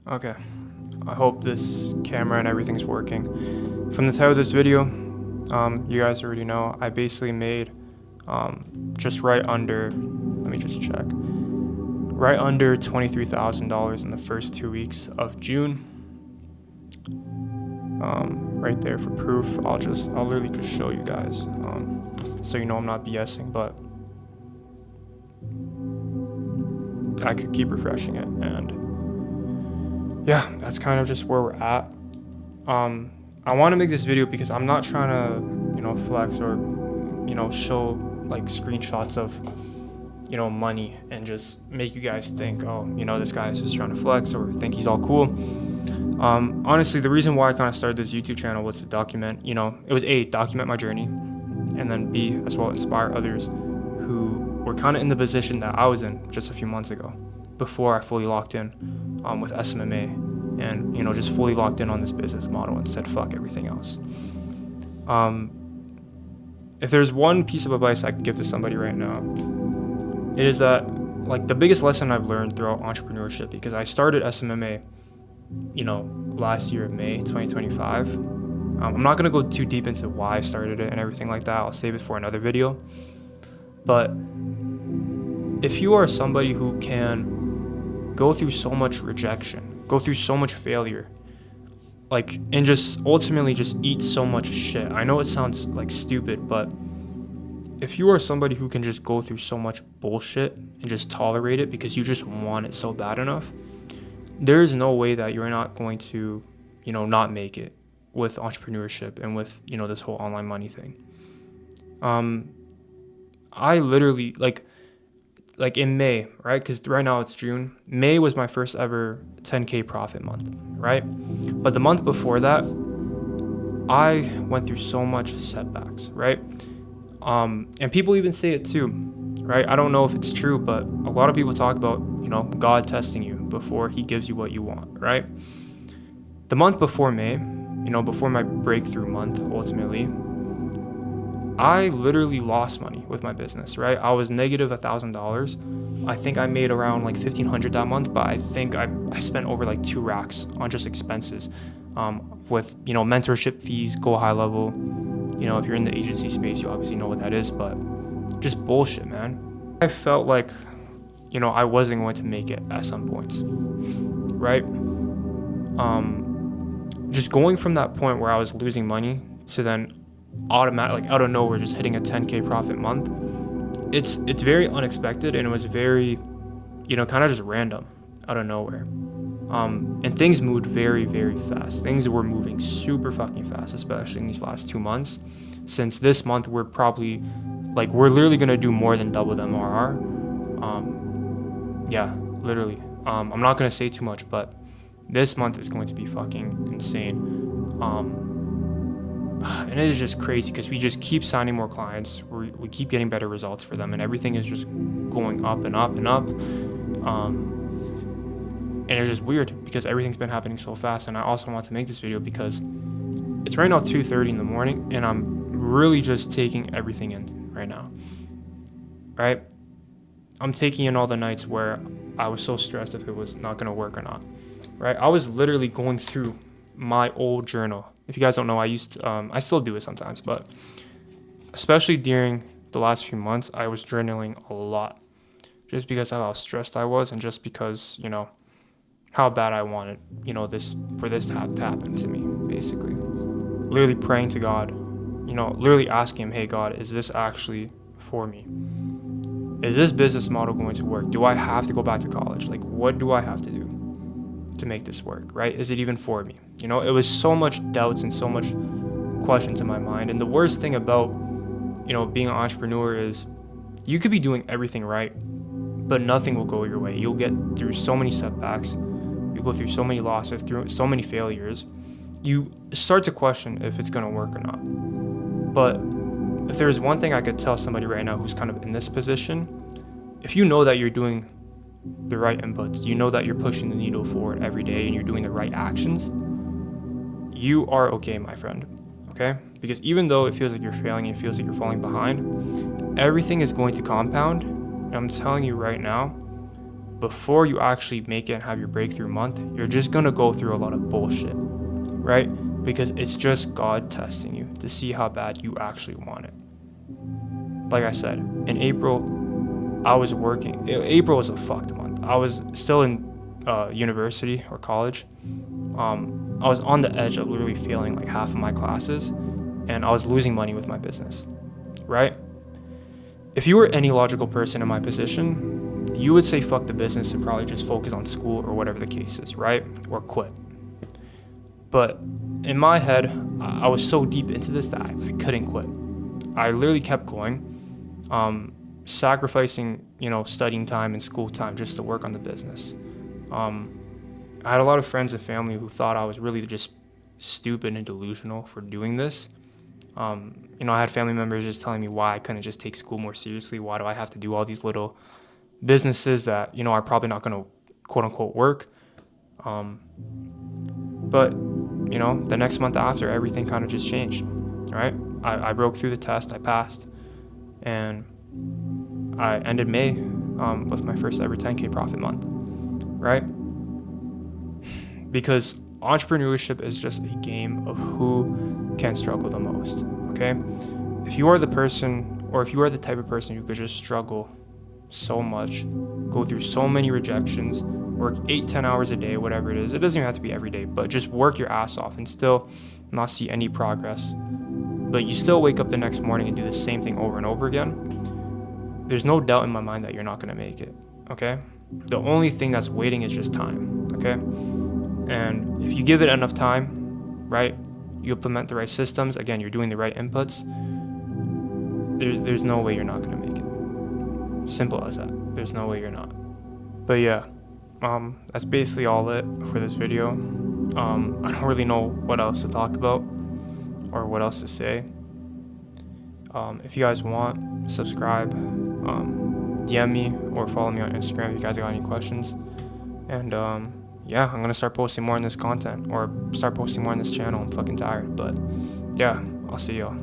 Okay, I hope this camera and everything's working. From the title of this video, you guys already know, I basically made just right under, let me just check, right under $23,000 in the first 2 weeks of June. Right there for proof. I'll literally just show you guys, so you know I'm not BSing, but I could keep refreshing it, and yeah, that's kind of just where we're at. I want to make this video because I'm not trying to, flex or, show like screenshots of, money and just make you guys think, oh, this guy is just trying to flex or think he's all cool. Honestly, the reason why I kind of started this YouTube channel was to document, it was A, document my journey, and then B, as well, inspire others who were kind of in the position that I was in just a few months ago before I fully locked in with SMMA and, just fully locked in on this business model and said, fuck everything else. If there's one piece of advice I could give to somebody right now, it is that, like, the biggest lesson I've learned throughout entrepreneurship, because I started SMMA, last year of May 2025. I'm not going to go too deep into why I started it and everything like that. I'll save it for another video. But if you are somebody who can go through so much rejection, go through so much failure, like, and just ultimately just eat so much shit. I know it sounds like stupid, but if you are somebody who can just go through so much bullshit and just tolerate it because you just want it so bad enough, there is no way that you're not going to, not make it with entrepreneurship and with, this whole online money thing. I literally, like in May, right? Because right now it's June. May was my first ever 10K profit month, right? But the month before that, I went through so much setbacks, right? And people even say it too, right? I don't know if it's true, but a lot of people talk about, God testing you before he gives you what you want, right? The month before May, before my breakthrough month, ultimately, I literally lost money with my business, right? I was negative $1,000. I think I made around like $1,500 that month, but I think I spent over like 2 racks on just expenses, with, mentorship fees, go high level. If you're in the agency space, you obviously know what that is, but just bullshit, man. I felt like, I wasn't going to make it at some points, right? Just going from that point where I was losing money to then automatic, out of nowhere, just hitting a 10K profit month, it's very unexpected, and it was very, kind of just random out of nowhere. And things moved very, very fast. Things were moving super fucking fast, especially in these last 2 months. Since this month, we're probably, we're literally gonna do more than double the MRR. Yeah, literally. I'm not gonna say too much, but this month is going to be fucking insane. And it is just crazy because we just keep signing more clients. We keep getting better results for them, and everything is just going up and up and up. And it's just weird because everything's been happening so fast. And I also want to make this video because it's right now 2:30 in the morning, and I'm really just taking everything in right now, right? I'm taking in all the nights where I was so stressed if it was not going to work or not, right? I was literally going through my old journal. If you guys don't know, I still do it sometimes, but especially during the last few months, I was journaling a lot just because of how stressed I was, and just because, how bad I wanted, this to happen to me, basically. Literally praying to God, literally asking him, hey God, is this actually for me? Is this business model going to work? Do I have to go back to college? Like, what do I have to do to make this work, right? Is it even for me? It was so much doubts and so much questions in my mind. And the worst thing about, being an entrepreneur is you could be doing everything right, but nothing will go your way. You'll get through so many setbacks. You go through so many losses, through so many failures. You start to question if it's going to work or not. But if there's one thing I could tell somebody right now who's kind of in this position, if you know that you're doing the right inputs, you know that you're pushing the needle forward every day and you're doing the right actions, you are okay, my friend, okay? Because even though it feels like you're failing and it feels like you're falling behind, everything is going to compound. And I'm telling you right now, before you actually make it and have your breakthrough month, you're just gonna go through a lot of bullshit, right? Because it's just God testing you to see how bad you actually want it. Like I said, in April, I was working. April was a fucked month. I was still in university or college. I was on the edge of literally failing like half of my classes, and I was losing money with my business, right? If you were any logical person in my position, you would say fuck the business and probably just focus on school or whatever the case is, right? Or quit. But in my head, I was so deep into this that I couldn't quit. I literally kept going, sacrificing, studying time and school time just to work on the business. I had a lot of friends and family who thought I was really just stupid and delusional for doing this. I had family members just telling me why I couldn't just take school more seriously. Why do I have to do all these little businesses that, are probably not going to quote unquote work? But, the next month after, everything kind of just changed, right? I broke through the test, I passed, and I ended May with my first ever 10K profit month, right? Because entrepreneurship is just a game of who can struggle the most, okay? If you are the person, or if you are the type of person who could just struggle so much, go through so many rejections, work 8-10 hours a day, whatever it is, it doesn't even have to be every day, but just work your ass off and still not see any progress, but you still wake up the next morning and do the same thing over and over again, there's no doubt in my mind that you're not going to make it, okay? The only thing that's waiting is just time, okay? And if you give it enough time, right, you implement the right systems, again, you're doing the right inputs, there's no way you're not going to make it. Simple as that. There's no way you're not. But yeah, that's basically all it for this video. I don't really know what else to talk about or what else to say. If you guys want, subscribe, DM me or follow me on Instagram if you guys got any questions. And yeah, I'm gonna start posting more on this content or start posting more on this channel. I'm fucking tired, but yeah, I'll see y'all.